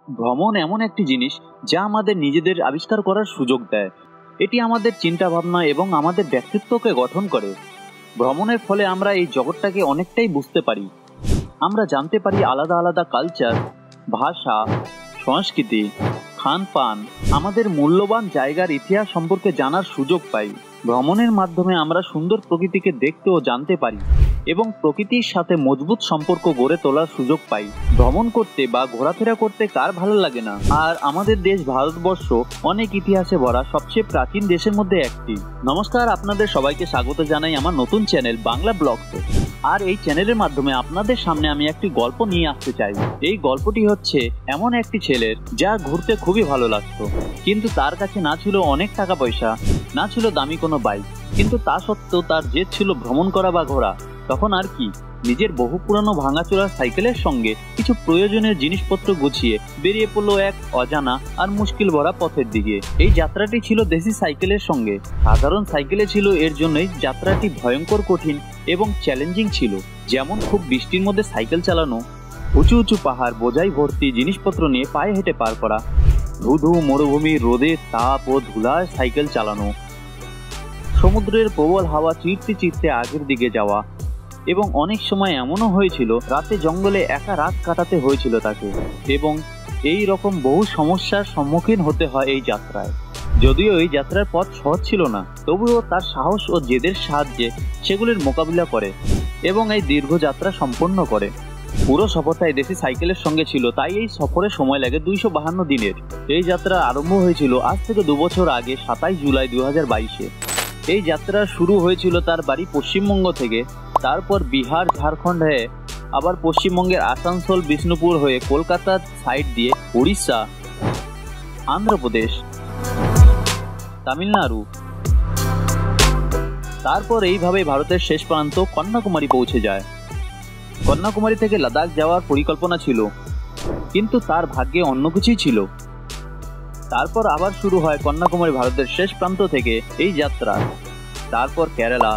ভ্রমণ এমন একটি জিনিস যা আমাদের নিজেদের আবিষ্কার করার সুযোগ দেয়। এটি আমাদের চিন্তা ভাবনা এবং আমাদের ব্যক্তিত্বকে গঠন করে। ভ্রমণের ফলে আমরা এই জগৎটাকে অনেকটাই বুঝতে পারি। আমরা জানতে পারি আলাদা আলাদা কালচার, ভাষা, সংস্কৃতি, খানপান, আমাদের মূল্যবান জায়গার ইতিহাস সম্পর্কে জানার সুযোগ পাই। ভ্রমণের মাধ্যমে আমরা সুন্দর প্রকৃতিকে দেখতে ও জানতে পারি এবং প্রকৃতির সাথে মজবুত সম্পর্ক গড়ে তোলার সুযোগ পাই। ভ্রমণ করতে বা ঘোরাফেরা করতে কার ভালো লাগে না? আর আমাদের দেশ ভারতবর্ষ অনেক ইতিহাসে ভরা সবচেয়ে প্রাচীন দেশের মধ্যে একটি। নমস্কার, আপনাদের সবাইকে স্বাগত জানাই আমার নতুন চ্যানেল বাংলা ব্লগসে। আর এই চ্যানেলের মাধ্যমে আপনাদের সামনে আমি একটি গল্প নিয়ে আসতে চাই। এই গল্পটি হচ্ছে এমন একটি ছেলের যা ঘুরতে খুবই ভালো লাগতো, কিন্তু তার কাছে না ছিল অনেক টাকা পয়সা, না ছিল দামি কোনো বাইক, কিন্তু তা সত্ত্বেও তার জেদ ছিল ভ্রমণ করা বা ঘোরা। তখন আর কি, নিজের বহু পুরানো ভাঙাচোরা সাইকেলের সঙ্গে কিছু প্রয়োজনীয় জিনিসপত্র গুছিয়ে বেরিয়ে পড়লো এক অজানা আর মুশকিল ভরা পথের দিকে। এই যাত্রাটি ছিল দেশি সাইকেলের সঙ্গে। সাধারণ সাইকেলে ছিল, এর জন্যই যাত্রাটি ভয়ঙ্কর কঠিন এবং চ্যালেঞ্জিং ছিল। যেমন খুব বৃষ্টির মধ্যে সাইকেল চালানো, উঁচু উঁচু পাহাড় বোঝাই ভর্তি জিনিসপত্র নিয়ে পায়ে হেঁটে পার করা, ধুধু মরুভূমির রোদে তাপ ও ধুলায় সাইকেল চালানো, সমুদ্রের প্রবল হাওয়া চিরতে চিরতে আগের দিকে যাওয়া, এবং অনেক সময় এমনও হয়েছিল রাতে জঙ্গলে একা রাত কাটাতে হয়েছিল তাকে। এবং এই রকম বহু সমস্যার সম্মুখীন হতে হয় এই যাত্রায়। যদিও এই যাত্রার পথ সহজ ছিল না, তবুও তার সাহস ও জেদের সাহায্যে সেগুলির মোকাবিলা করে এবং এই দীর্ঘ যাত্রা সম্পন্ন করে। পুরো সফরটাই দেশি সাইকেলের সঙ্গে ছিল, তাই এই সফরে সময় লাগে 252 দিনের। এই যাত্রা আরম্ভ হয়েছিল আজ থেকে 2 বছর আগে 27 জুলাই 2022-এ। এই যাত্রা শুরু হয়েছিল তার বাড়ি পশ্চিমবঙ্গ থেকে, তারপর বিহার, ঝাড়খণ্ড হয়ে আবার পশ্চিমবঙ্গের আসানসোল, বিষ্ণুপুর হয়ে কলকাতার সাইড দিয়ে উড়িষ্যা, অন্ধ্রপ্রদেশ, তামিলনাড়ু, তারপর এইভাবে ভারতের শেষ প্রান্ত কন্যাকুমারী পৌঁছে যায়। কন্যাকুমারী থেকে লাদাখ যাওয়ার পরিকল্পনা ছিল, কিন্তু তার ভাগ্যে অন্য কিছুই ছিল। তারপর আবার শুরু হয় কন্যাকুমারী ভারতের শেষ প্রান্ত থেকে এই যাত্রা। তারপর কেরালা,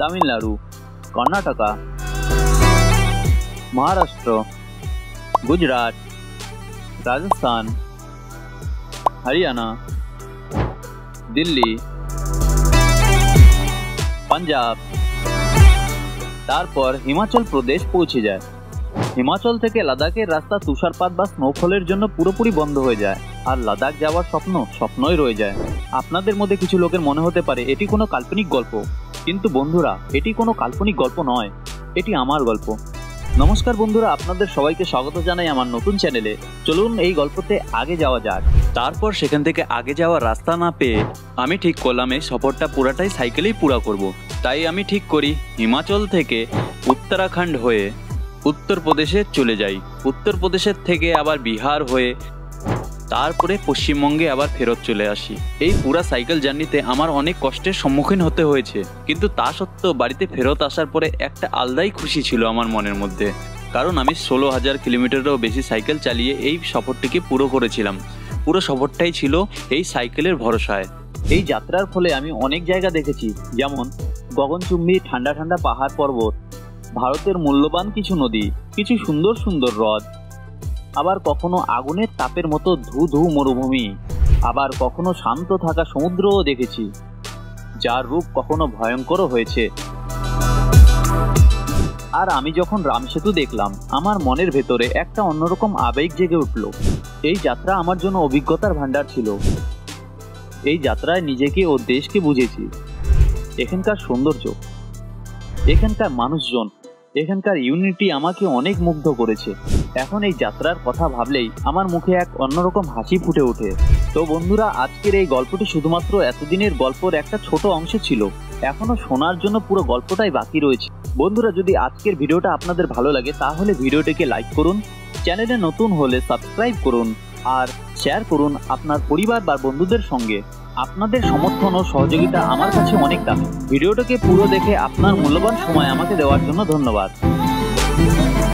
তামিলনাড়ু, কর্ণাটকা, মহারাষ্ট্র, গুজরাট, রাজস্থান, হরিয়ানা, দিল্লি, পাঞ্জাব, তারপর হিমাচল প্রদেশ পৌঁছে যায়। হিমাচল থেকে লাদাখের রাস্তা তুষারপাত বা স্নোফলের জন্য পুরোপুরি বন্ধ হয়ে যায়, আর লাদাখ যাওয়ার স্বপ্নই রয়ে যায়। আপনাদের মধ্যে কিছু লোকের মনে হতে পারে এটি কোনো কাল্পনিক গল্প, কিন্তু বন্ধুরা, এটি কোনো কাল্পনিক গল্প নয়, এটি আমার গল্প। নমস্কার বন্ধুরা, আপনাদের সবাইকে স্বাগত জানাই আমার নতুন চ্যানেলে। চলুন এই গল্পতে আগে যাওয়া যাক। তারপর সেখান থেকে আগে যাওয়ার রাস্তা না পেয়ে আমি ঠিক করলাম এই সফরটা পুরাটাই সাইকেলেই পুরা করব। তাই আমি ঠিক করি হিমাচল থেকে উত্তরাখণ্ড হয়ে উত্তরপ্রদেশে চলে যাই। উত্তরপ্রদেশের থেকে আবার বিহার হয়ে তারপরে পশ্চিমবঙ্গে আবার ফেরত চলে আসি। এই পুরা সাইকেল জার্নিতে আমার অনেক কষ্টের সম্মুখীন হতে হয়েছে, কিন্তু তা সত্ত্বেও বাড়িতে ফেরত আসার পরে একটা আলাদাই খুশি ছিল আমার মনের মধ্যে। কারণ আমি 16,000 কিলোমিটারেরও বেশি সাইকেল চালিয়ে এই সফরটিকে পুরো করেছিলাম। পুরো সফরটাই ছিল এই সাইকেলের ভরসায়। এই যাত্রার ফলে আমি অনেক জায়গা দেখেছি, যেমন গগনচুম্বী ঠান্ডা ঠান্ডা পাহাড় পর্বত, ভারতের মূল্যবান কিছু নদী, কিছু সুন্দর সুন্দর হ্রদ, আবার কখনো আগুনের তাপের মতো ধু ধু মরুভূমি, আবার কখনো শান্ত থাকা সমুদ্রও দেখেছি, যার রূপ কখনো ভয়ঙ্করও হয়েছে। আর আমি যখন রামসেতু দেখলাম, আমার মনের ভেতরে একটা অন্যরকম আবেগ জেগে উঠল। এই যাত্রা আমার জন্য অভিজ্ঞতার ভান্ডার ছিল। এই যাত্রায় নিজেকে ও দেশকে বুঝেছি। এখানকার সৌন্দর্য, এখানকার মানুষজন, এখানকার ইউনিটি আমাকে অনেক মুগ্ধ করেছে। এখন এই যাত্রার কথা ভাবলেই আমার মুখে এক অন্যরকম হাসি ফুটে ওঠে। তো বন্ধুরা, আজকের এই গল্পটি শুধুমাত্র এতদিনের গল্পের একটা ছোট অংশ ছিল। এখনো শোনার জন্য পুরো গল্পটাই বাকি রয়েছে। বন্ধুরা, যদি আজকের ভিডিওটা আপনাদের ভালো লাগে তাহলে ভিডিওটিকে লাইক করুন, চ্যানেলে নতুন হলে সাবস্ক্রাইব করুন, আর শেয়ার করুন আপনার পরিবার বা বন্ধুদের সঙ্গে। আপনাদের সমর্থন ও সহযোগিতা আমার কাছে অনেক দামি। ভিডিওটাকে পুরো দেখে আপনার মূল্যবান সময় আমাকে দেওয়ার জন্য ধন্যবাদ।